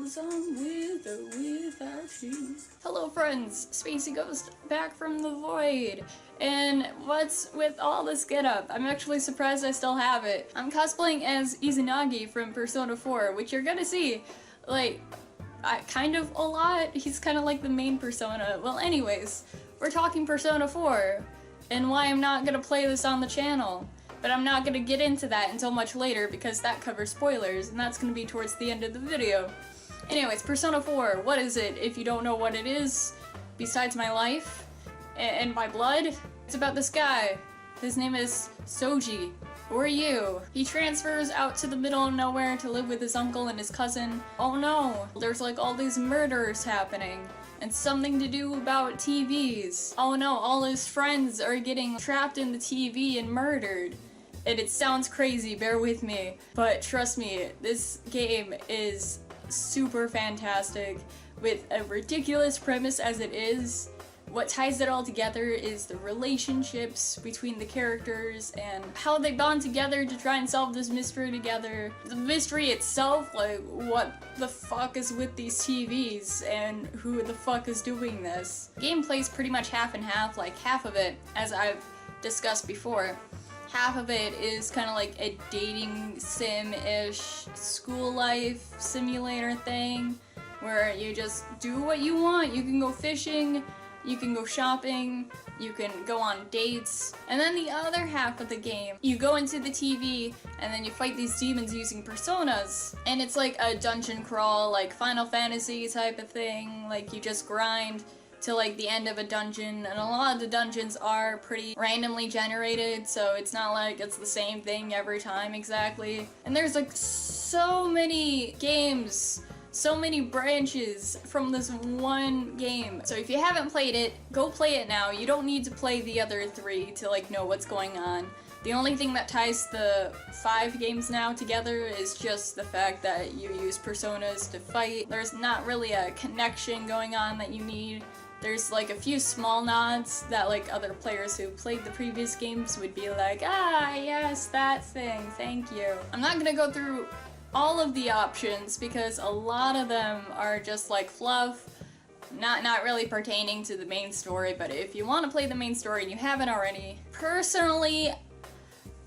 goes on with or without you. Hello friends, Spacey Ghost back from the void. And what's with all this getup? I'm actually surprised I still have it. I'm cosplaying as Izanagi from Persona 4, which you're gonna see, like, kind of a lot. He's kind of like the main persona. Well anyways, we're talking Persona 4, and why I'm not gonna play this on the channel. But I'm not gonna get into that until much later because that covers spoilers, and that's gonna be towards the end of the video. Anyways, Persona 4, what is it if you don't know what it is, besides my life and my blood? It's about this guy. His name is Souji. Who are you? He transfers out to the middle of nowhere to live with his uncle and his cousin. Oh no, there's like all these murders happening. And something to do about TVs. Oh no, all his friends are getting trapped in the TV and murdered. And it sounds crazy, bear with me. But trust me, this game is super fantastic with a ridiculous premise as it is. What ties it all together is the relationships between the characters and how they bond together to try and solve this mystery together. The mystery itself, like, what the fuck is with these TVs and who the fuck is doing this? Gameplay's pretty much half and half, like half of it, as I've discussed before. Half of it is kind of like a dating sim-ish school life simulator thing where you just do what you want. You can go fishing, you can go shopping, you can go on dates, and then the other half of the game, you go into the TV and then you fight these demons using personas. And it's like a dungeon crawl, like Final Fantasy type of thing, like you just grind to like the end of a dungeon, and a lot of the dungeons are pretty randomly generated, so it's not like it's the same thing every time exactly. And there's like so many games, so many branches from this one game. So if you haven't played it, go play it now. You don't need to play the other 3 to like know what's going on. The only thing that ties the 5 games now together is just the fact that you use personas to fight. There's not really a connection going on that you need. There's like a few small nods that like other players who played the previous games would be like, ah yes, that thing, thank you. I'm not gonna go through all of the options because a lot of them are just like fluff, not really pertaining to the main story. But if you want to play the main story and you haven't already, personally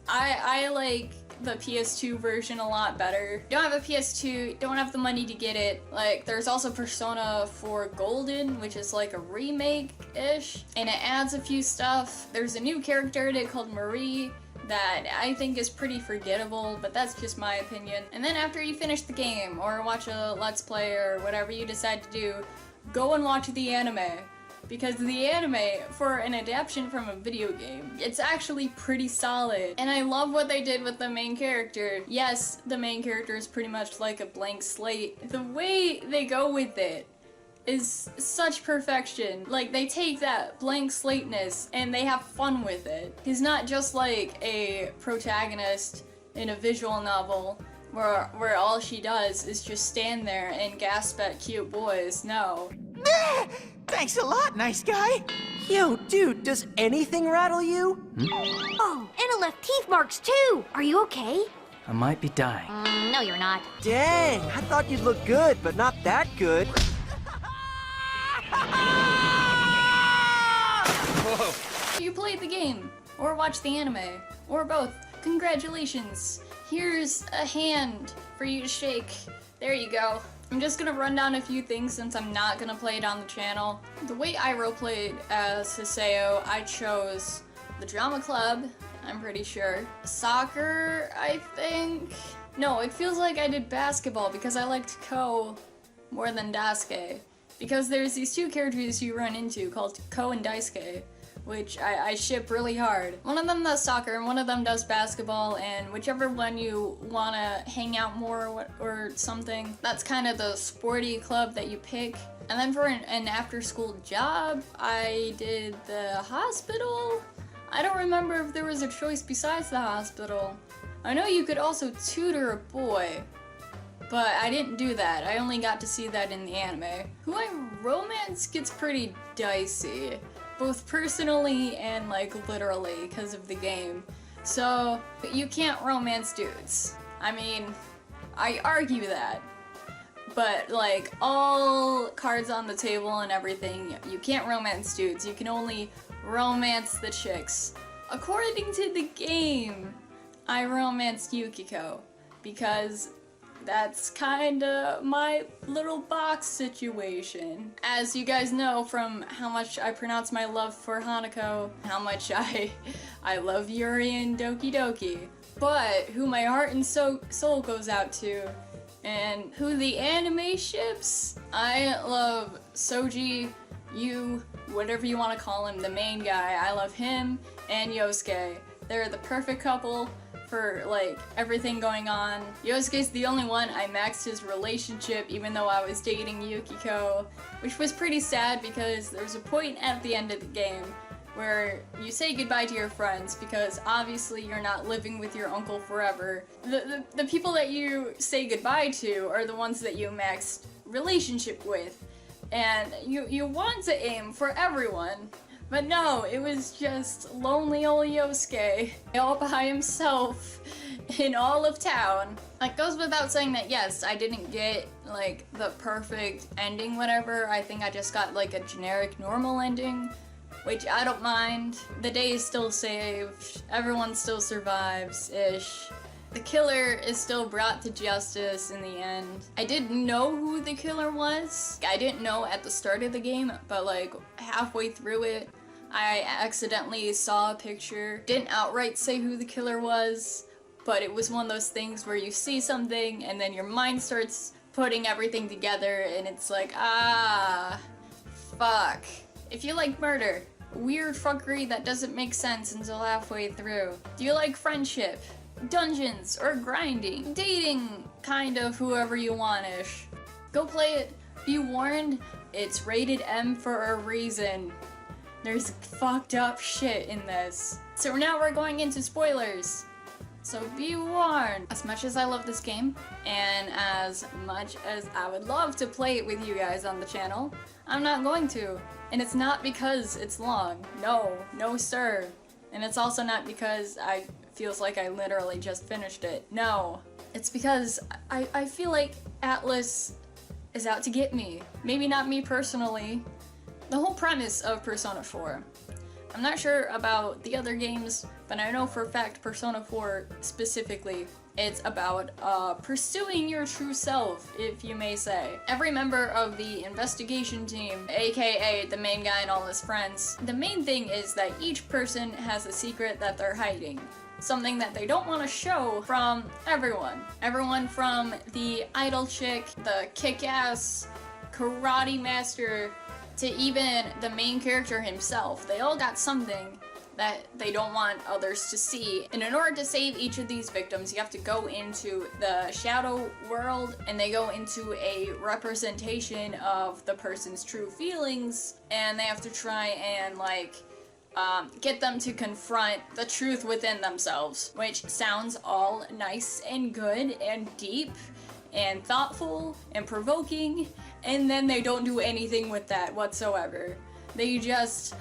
I like the PS2 version a lot better. Don't have a PS2, don't have the money to get it. Like, there's also Persona 4 Golden, which is like a remake-ish, and it adds a few stuff. There's a new character in it called Marie that I think is pretty forgettable, but that's just my opinion. And then after you finish the game, or watch a Let's Play, or whatever you decide to do, go and watch the anime. Because the anime, for an adaptation from a video game, it's actually pretty solid. And I love what they did with the main character. Yes, the main character is pretty much like a blank slate. The way they go with it is such perfection. Like, they take that blank slateness and they have fun with it. He's not just like a protagonist in a visual novel where all she does is just stand there and gasp at cute boys. No. Thanks a lot, nice guy. Yo, dude, does anything rattle you? Oh, Anna left teeth marks too. Are you okay? I might be dying. No, you're not. Dang, I thought you'd look good, but not that good. Whoa. You played the game, or watched the anime, or both. Congratulations. Here's a hand for you to shake. There you go. I'm just gonna run down a few things since I'm not gonna play it on the channel. The way I roleplayed as Hiseo, I chose the drama club, I'm pretty sure. Soccer, I think? No, it feels like I did basketball because I liked Ko more than Daisuke. Because there's these 2 characters you run into called Ko and Daisuke, which I ship really hard. One of them does soccer and one of them does basketball, and whichever one you wanna hang out more or something, that's kind of the sporty club that you pick. And then for an after-school job, I did the hospital? I don't remember if there was a choice besides the hospital. I know you could also tutor a boy, but I didn't do that. I only got to see that in the anime. Who I romance gets pretty dicey, both personally and like literally because of the game. So you can't romance dudes. I mean, I argue that. but like all cards on the table and everything, you can't romance dudes, you can only romance the chicks. According to the game, I romanced Yukiko because that's kinda my little box situation. As you guys know from how much I pronounce my love for Hanako, how much I love Yuri and Doki Doki. But who my heart and soul goes out to, and who the anime ships, I love Souji, whatever you want to call him, the main guy. I love him and Yosuke. They're the perfect couple for like everything going on. Yosuke's the only one I maxed his relationship even though I was dating Yukiko, which was pretty sad because there's a point at the end of the game where you say goodbye to your friends because obviously you're not living with your uncle forever. The people that you say goodbye to are the ones that you maxed relationship with, and you want to aim for everyone. But no, it was just lonely old Yosuke, all by himself in all of town. It goes without saying that yes, I didn't get like the perfect ending, whatever. I think I just got like a generic normal ending, which I don't mind. The day is still saved, everyone still survives-ish. The killer is still brought to justice in the end. I didn't know who the killer was. I didn't know at the start of the game, but like halfway through it, I accidentally saw a picture. Didn't outright say who the killer was, but it was one of those things where you see something and then your mind starts putting everything together and it's like, ah, fuck. If you like murder, weird fuckery that doesn't make sense until halfway through. Do you like friendship, dungeons, or grinding, dating, kind of whoever you want-ish? Go play it. Be warned, it's rated M for a reason. There's fucked up shit in this. So now we're going into spoilers. So be warned. As much as I love this game, and as much as I would love to play it with you guys on the channel, I'm not going to. And it's not because it's long. No sir. And it's also not because I feels like I literally just finished it. No. It's because I feel like Atlus is out to get me. Maybe not me personally. The whole premise of Persona 4. I'm not sure about the other games, but I know for a fact Persona 4 specifically, it's about pursuing your true self, if you may say. Every member of the investigation team, aka the main guy and all his friends, the main thing is that each person has a secret that they're hiding. Something that they don't want to show from everyone. Everyone from the idol chick, the kick-ass karate master, to even the main character himself. They all got something that they don't want others to see. And in order to save each of these victims, you have to go into the shadow world, and they go into a representation of the person's true feelings, and they have to try and like get them to confront the truth within themselves, which sounds all nice and good and deep and thoughtful and provoking, and then they don't do anything with that whatsoever. They just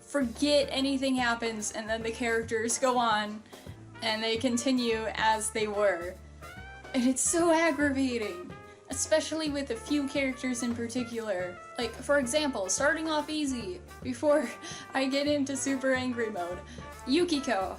forget anything happens, and then the characters go on and they continue as they were. And it's so aggravating, especially with a few characters in particular. Like, for example, starting off easy, before I get into super angry mode, Yukiko,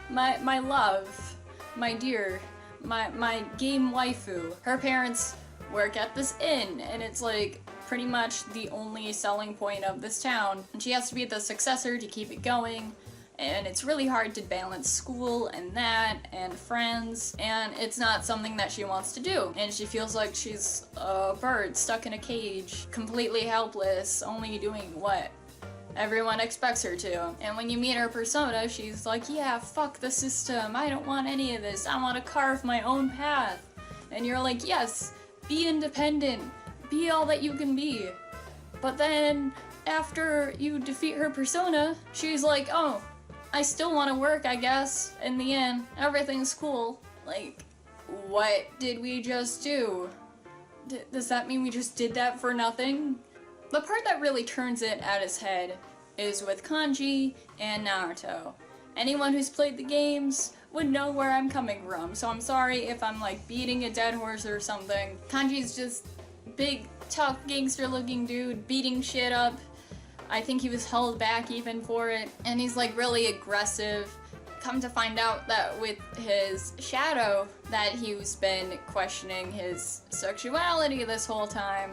my love, my dear, my game waifu. Her parents work at this inn, and it's like pretty much the only selling point of this town. And she has to be the successor to keep it going, and it's really hard to balance school and that and friends, and it's not something that she wants to do. And she feels like she's a bird stuck in a cage, completely helpless, only doing what everyone expects her to. And when you meet her persona, she's like, yeah, fuck the system, I don't want any of this, I want to carve my own path. And you're like, yes, be independent, be all that you can be. But then, after you defeat her persona, she's like, oh, I still want to work, I guess. In the end, everything's cool. Like, what did we just do? Does that mean we just did that for nothing? The part that really turns it at its head is with Kanji and Naruto. Anyone who's played the games would know where I'm coming from, so I'm sorry if I'm like beating a dead horse or something. Kanji's just big, tough, gangster-looking dude beating shit up. I think he was held back even for it, and he's like really aggressive. Come to find out that with his shadow, that he's been questioning his sexuality this whole time.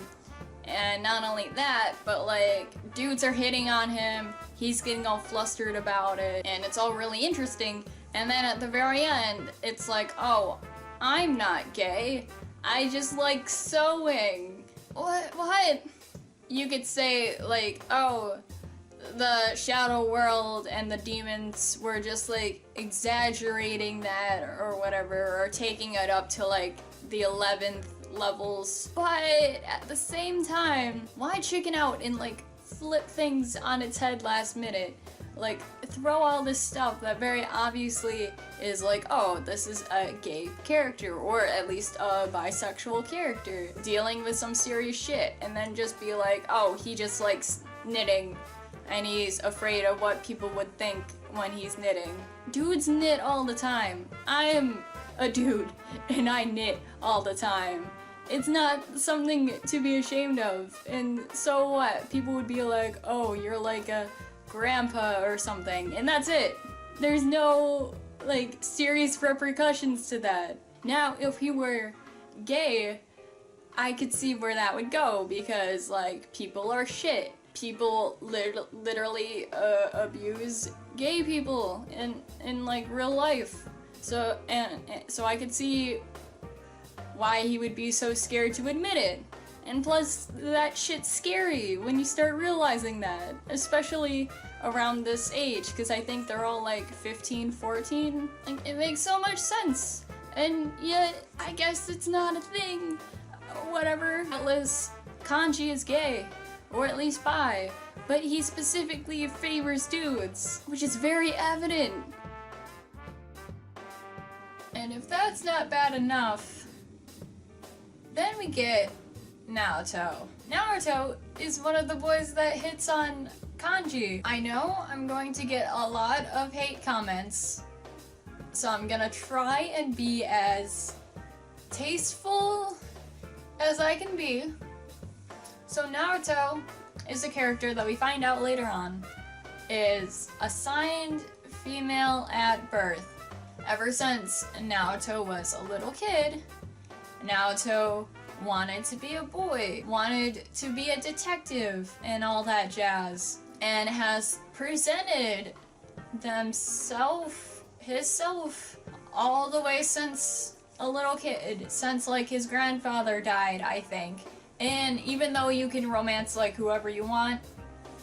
And not only that, but like, dudes are hitting on him, he's getting all flustered about it, and it's all really interesting. And then at the very end, it's like, oh, I'm not gay, I just like sewing. What? You could say like, oh, the shadow world and the demons were just like exaggerating that or whatever, or taking it up to like the 11th levels. But at the same time, why chicken out and like flip things on its head last minute? Like, throw all this stuff that very obviously is like, oh, this is a gay character, or at least a bisexual character dealing with some serious shit, and then just be like, oh, he just likes knitting and he's afraid of what people would think when he's knitting. Dudes knit all the time. I am a dude and I knit all the time. It's not something to be ashamed of. And so what? People would be like, oh, you're like a grandpa or something, and that's it. There's no like serious repercussions to that. Now, if he were gay, I could see where that would go, because like, people are shit. People literally abuse gay people in like real life. So so I could see why he would be so scared to admit it. And plus, that shit's scary when you start realizing that, especially around this age, because I think they're all like 15, 14. Like, it makes so much sense. And yet, I guess it's not a thing. Whatever. Atlus, Kanji is gay, or at least bi, but he specifically favors dudes, which is very evident. And if that's not bad enough, then we get Naoto. Naoto is one of the boys that hits on Kanji. I know I'm going to get a lot of hate comments, so I'm gonna try and be as tasteful as I can be. So Naoto is a character that we find out later on is assigned female at birth. Ever since Naoto was a little kid, Naoto wanted to be a boy, wanted to be a detective and all that jazz, and has presented himself all the way since a little kid, since like his grandfather died, I think. And even though you can romance like whoever you want,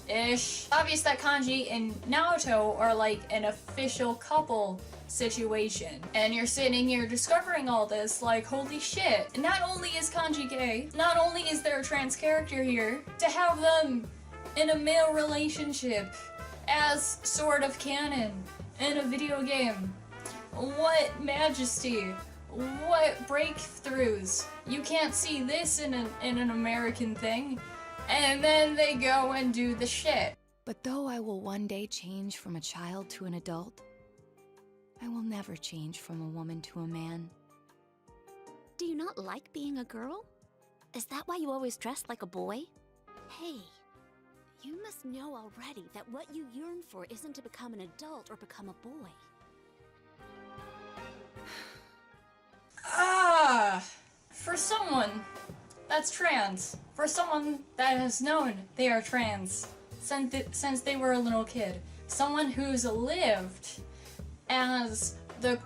ish, obvious that Kanji and Naoto are like an official couple situation. And you're sitting here discovering all this, like, holy shit. And not only is Kanji gay, not only is there a trans character here, to have them in a male relationship as sort of canon in a video game. What majesty. What breakthroughs. You can't see this in an American thing. And then they go and do the shit. But though I will one day change from a child to an adult, I will never change from a woman to a man. Do you not like being a girl? Is that why you always dress like a boy? Hey, you must know already that what you yearn for isn't to become an adult or become a boy. For someone that's trans, for someone that has known they are trans since they were a little kid, someone who's lived as the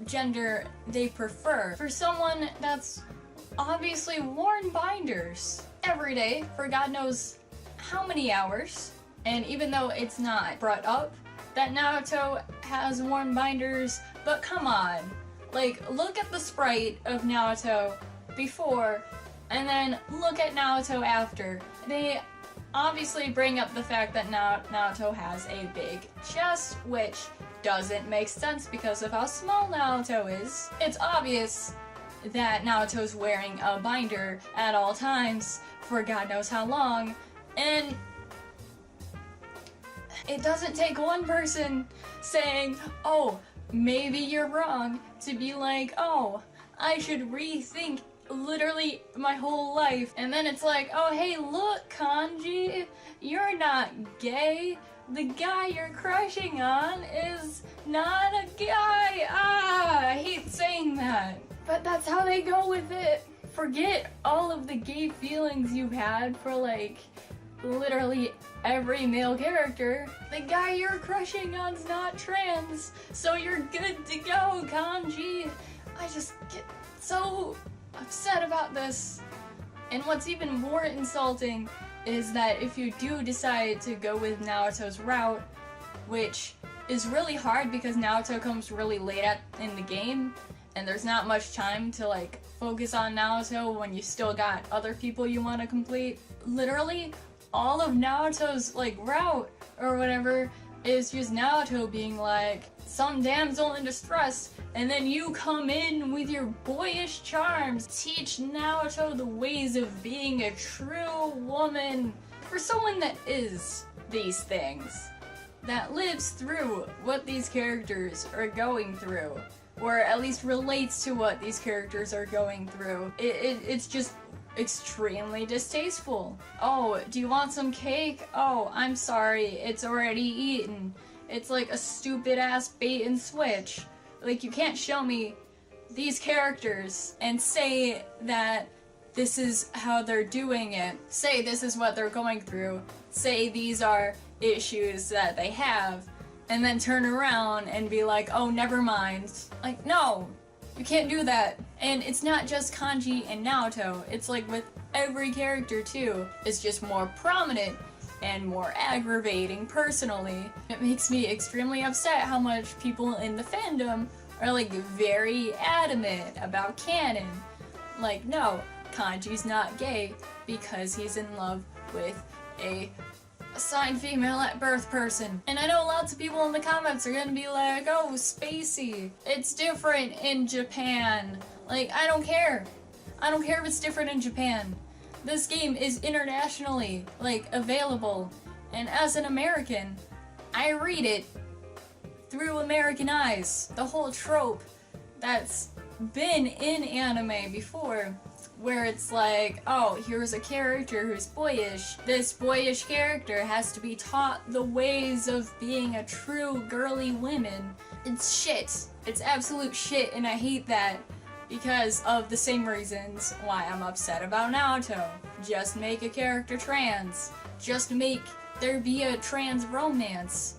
gender they prefer, for someone that's obviously worn binders every day for God knows how many hours, and even though it's not brought up that Naoto has worn binders, but come on, like, look at the sprite of Naoto before, and then look at Naoto after. They obviously bring up the fact that Naoto has a big chest, which doesn't make sense because of how small Naoto is. It's obvious that Naoto's wearing a binder at all times for God knows how long, and it doesn't take one person saying, oh, maybe you're wrong to be like, oh, I should rethink literally my whole life. And then it's like, oh hey, look, Kanji, you're not gay. The guy you're crushing on is not a guy. I hate saying that. But that's how they go with it. Forget all of the gay feelings you've had for like literally every male character. The guy you're crushing on's not trans, so you're good to go, Kanji. I just get so upset about this. And what's even more insulting is that if you do decide to go with Naoto's route, which is really hard because Naoto comes really late in the game, and there's not much time to like focus on Naoto when you still got other people you want to complete. Literally, all of Naoto's like route or whatever is just Naoto being like some damsel in distress, and then you come in with your boyish charms, teach Naoto the ways of being a true woman. For someone that is these things, that lives through what these characters are going through, or at least relates to what these characters are going through, it's just extremely distasteful. Oh, do you want some cake? Oh, I'm sorry, it's already eaten. It's like a stupid ass bait and switch. Like, you can't show me these characters and say that this is how they're doing it. Say this is what they're going through. Say these are issues that they have. And then turn around and be like, oh, never mind. Like, no, you can't do that. And it's not just Kanji and Naoto. It's like with every character too. It's just more prominent and more aggravating personally. It makes me extremely upset how much people in the fandom are like very adamant about canon. Like, no, Kanji's not gay because he's in love with a assigned female at birth person. And I know lots of people in the comments are gonna be like, oh, Spacey, it's different in Japan. Like, I don't care. I don't care if it's different in Japan. This game is internationally, like, available. And as an American, I read it through American eyes. The whole trope that's been in anime before, where it's like, oh, here's a character who's boyish. This boyish character has to be taught the ways of being a true girly woman. It's shit. It's absolute shit, and I hate that because of the same reasons why I'm upset about Naruto. Just make a character trans. Just make there be a trans romance.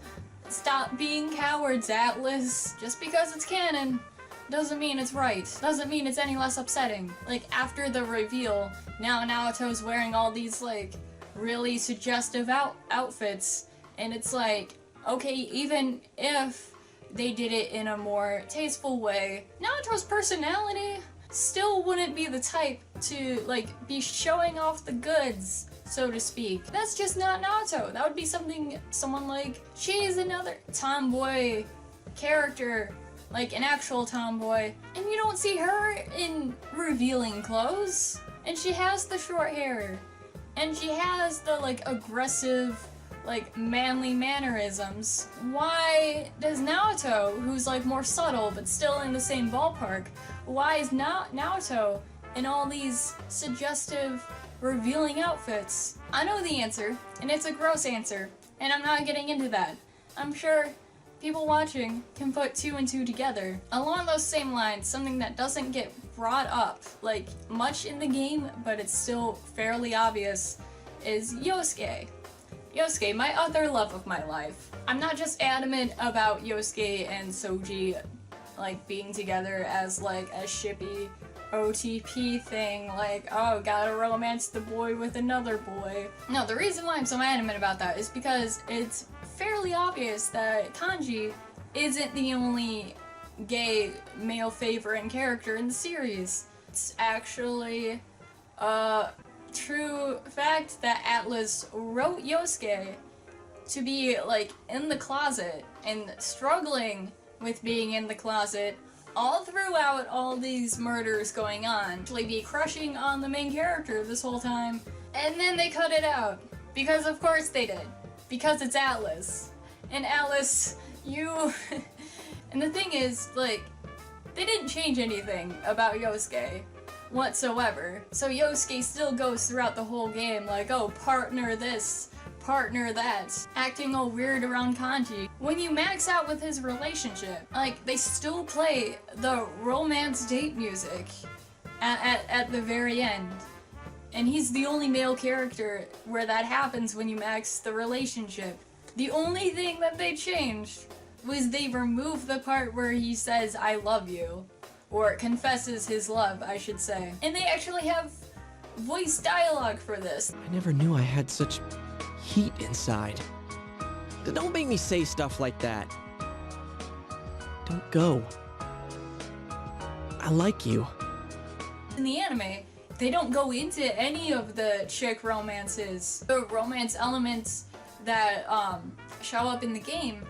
Stop being cowards, Atlus. Just because it's canon doesn't mean it's right. Doesn't mean it's any less upsetting. Like, after the reveal, now Naruto's wearing all these, like, really suggestive outfits, and it's like, okay, even if they did it in a more tasteful way, Naruto's personality still wouldn't be the type to, like, be showing off the goods, so to speak. That's just not Naruto. That would be someone like, she's another tomboy character, like an actual tomboy, and you don't see her in revealing clothes. And she has the short hair, and she has the, like, aggressive, like, manly mannerisms. Why does Naruto, who's, like, more subtle but still in the same ballpark, why is Naruto in all these suggestive, revealing outfits? I know the answer, and it's a gross answer, and I'm not getting into that. I'm sure people watching can put two and two together. Along those same lines, something that doesn't get brought up, like, much in the game, but it's still fairly obvious, is Yosuke. Yosuke, my other love of my life. I'm not just adamant about Yosuke and Souji, like, being together as, like, a shippy OTP thing, like, oh, gotta romance the boy with another boy. No, the reason why I'm so adamant about that is because it's fairly obvious that Kanji isn't the only gay male favorite character in the series. It's actually a true fact that Atlus wrote Yosuke to be, like, in the closet and struggling with being in the closet all throughout all these murders going on. Actually be crushing on the main character this whole time, and then they cut it out. Because of course they did. Because it's Atlus. And Atlus, you And the thing is, like, they didn't change anything about Yosuke whatsoever. So Yosuke still goes throughout the whole game like, oh, partner this, partner that, acting all weird around kanji. When you max out with his relationship, like, they still play the romance date music at the very end. And he's the only male character where that happens when you max the relationship. The only thing that they changed was they removed the part where he says, I love you. Or confesses his love, I should say. And they actually have voice dialogue for this. I never knew I had such heat inside. Don't make me say stuff like that. Don't go. I like you. In the anime, they don't go into any of the chick romances. The romance elements that show up in the game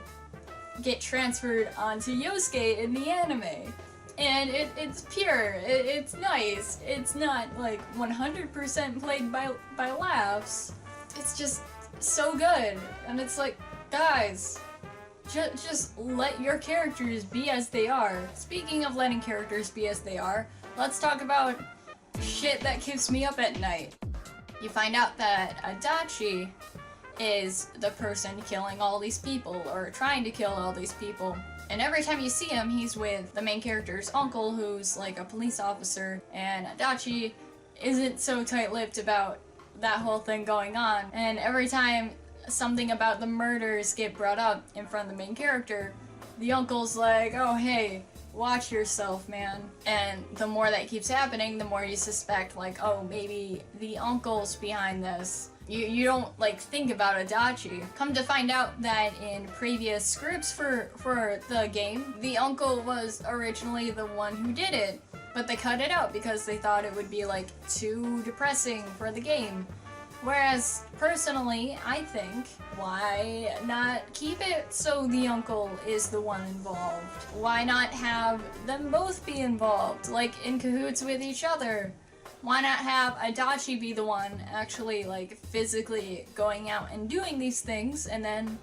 get transferred onto Yosuke in the anime. And it's pure, it's nice, it's not like 100% played by laughs. It's just so good, and it's like, guys, just let your characters be as they are. Speaking of letting characters be as they are, let's talk about shit that keeps me up at night. You find out that Adachi is the person killing all these people, or trying to kill all these people. And every time you see him, he's with the main character's uncle, who's like a police officer, and Adachi isn't so tight-lipped about that whole thing going on. And every time something about the murders get brought up in front of the main character, the uncle's like, oh hey, watch yourself, man. And the more that keeps happening, the more you suspect, like, oh, maybe the uncle's behind this. You don't, like, think about Adachi. Come to find out that in previous scripts for the game, the uncle was originally the one who did it, but they cut it out because they thought it would be, like, too depressing for the game. Whereas, personally, I think, why not keep it so the uncle is the one involved? Why not have them both be involved, like, in cahoots with each other? Why not have Adachi be the one actually, like, physically going out and doing these things, and then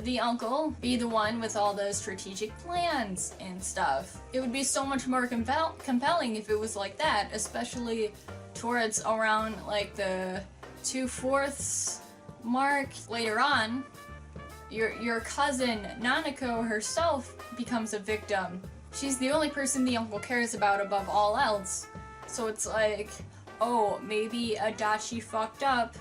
the uncle be the one with all the strategic plans and stuff? It would be so much more compelling if it was like that, especially towards around, like, the 2/4 mark. Later on, your cousin Nanako herself becomes a victim. She's the only person the uncle cares about above all else. So it's like, oh, maybe Adachi fucked up.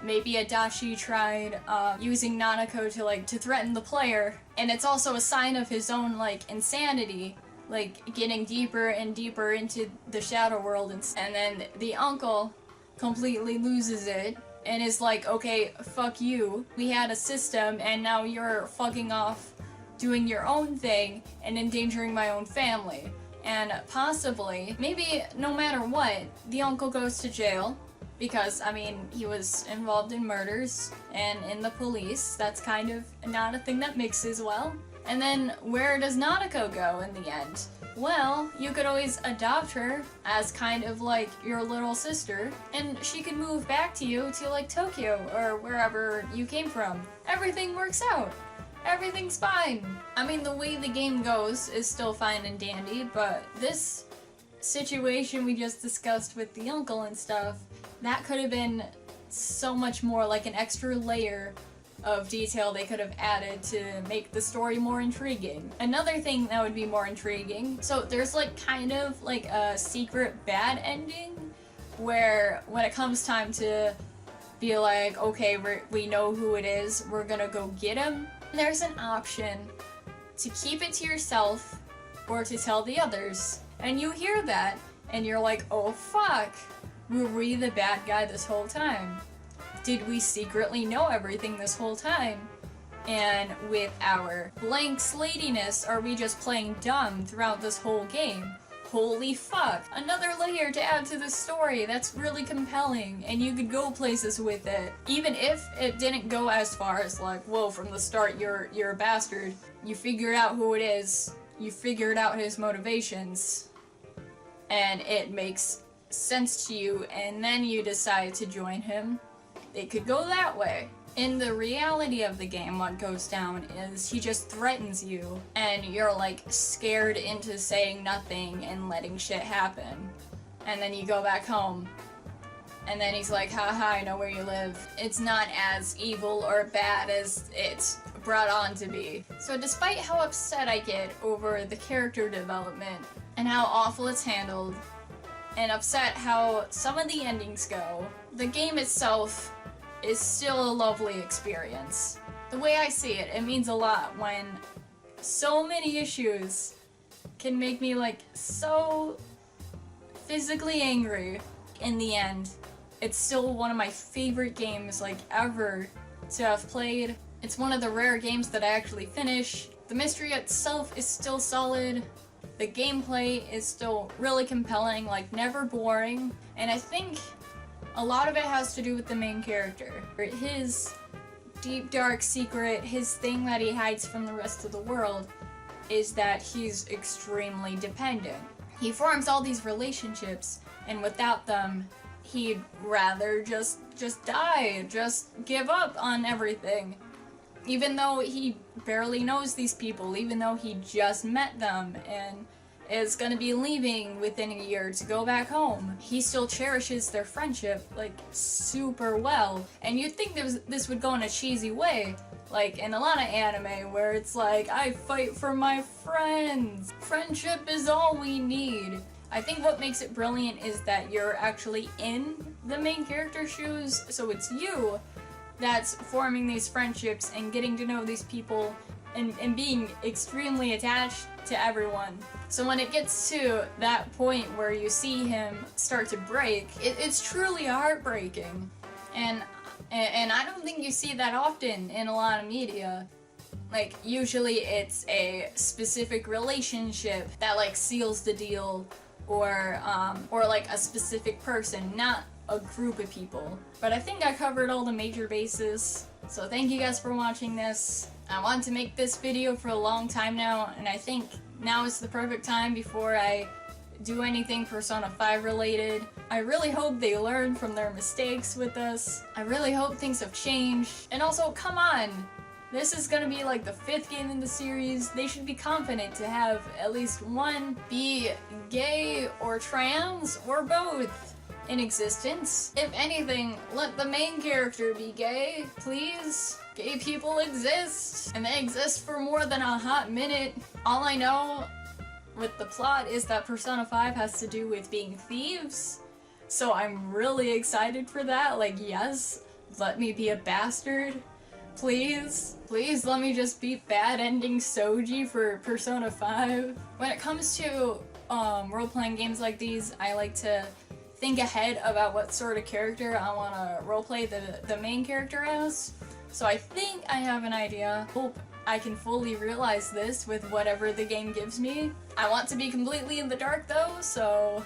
Maybe Adachi tried using Nanako to threaten the player. And it's also a sign of his own, like, insanity. Like, getting deeper and deeper into the shadow world. And then the uncle completely loses it and is like, okay, fuck you. We had a system and now you're fucking off doing your own thing and endangering my own family. And possibly, maybe no matter what, the uncle goes to jail because, I mean, he was involved in murders and in the police. That's kind of not a thing that mixes well. And then where does Nanako go in the end? Well, you could always adopt her as kind of like your little sister, and she could move back to you to like Tokyo or wherever you came from. Everything works out. Everything's fine. I mean, the way the game goes is still fine and dandy, but this situation we just discussed with the uncle and stuff, that could have been so much more, like an extra layer of detail they could have added to make the story more intriguing. Another thing that would be more intriguing, so there's like kind of like a secret bad ending where when it comes time to be like, okay, we know who it is, we're gonna go get him, there's an option to keep it to yourself or to tell the others. And you hear that and you're like, oh fuck, were we the bad guy this whole time? Did we secretly know everything this whole time? And with our blank slatiness, are we just playing dumb throughout this whole game? Holy fuck. Another layer to add to the story that's really compelling, and you could go places with it. Even if it didn't go as far as like, whoa, from the start you're a bastard. You figured out who it is, you figured out his motivations, and it makes sense to you, and then you decide to join him. It could go that way. In the reality of the game, what goes down is he just threatens you, and you're like scared into saying nothing and letting shit happen. And then you go back home, and then he's like, haha, I know where you live. It's not as evil or bad as it's brought on to be. So despite how upset I get over the character development and how awful it's handled, and upset how some of the endings go, the game itself is still a lovely experience. The way I see it, it means a lot when so many issues can make me like so physically angry. In the end, it's still one of my favorite games like ever to have played. It's one of the rare games that I actually finish. The mystery itself is still solid. The gameplay is still really compelling, like never boring. And I think a lot of it has to do with the main character. His deep dark secret, his thing that he hides from the rest of the world, is that he's extremely dependent. He forms all these relationships, and without them, he'd rather just die, just give up on everything. Even though he barely knows these people, even though he just met them and is gonna be leaving within a year to go back home, he still cherishes their friendship like super well. And you'd think this would go in a cheesy way, like in a lot of anime where it's like, I fight for my friends, friendship is all we need. I think what makes it brilliant is that you're actually in the main character's shoes, so it's you that's forming these friendships and getting to know these people and being extremely attached to everyone. So when it gets to that point where you see him start to break, it's truly heartbreaking. And I don't think you see that often in a lot of media. Like, usually it's a specific relationship that like seals the deal, or like a specific person, not a group of people. But I think I covered all the major bases, so thank you guys for watching this. I wanted to make this video for a long time now, and I think now is the perfect time before I do anything Persona 5 related. I really hope they learn from their mistakes with us. I really hope things have changed. And also, come on! This is gonna be like the 5th game in the series. They should be confident to have at least one be gay or trans or both in existence. If anything, let the main character be gay, please. Gay people exist, and they exist for more than a hot minute. All I know with the plot is that Persona 5 has to do with being thieves, so I'm really excited for that. Like, yes, let me be a bastard. Please, please let me just beat bad ending Souji for Persona 5. When it comes to role-playing games like these, I like to think ahead about what sort of character I want to roleplay the main character as. So I think I have an idea. Hope I can fully realize this with whatever the game gives me. I want to be completely in the dark though, so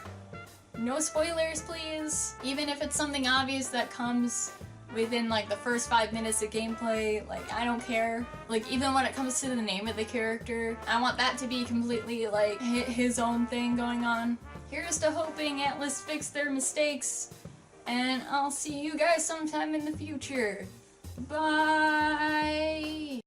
no spoilers please. Even if it's something obvious that comes within like the first 5 minutes of gameplay, like I don't care. Like even when it comes to the name of the character, I want that to be completely like his own thing going on. Here's to hoping Atlus fix their mistakes, and I'll see you guys sometime in the future. Bye!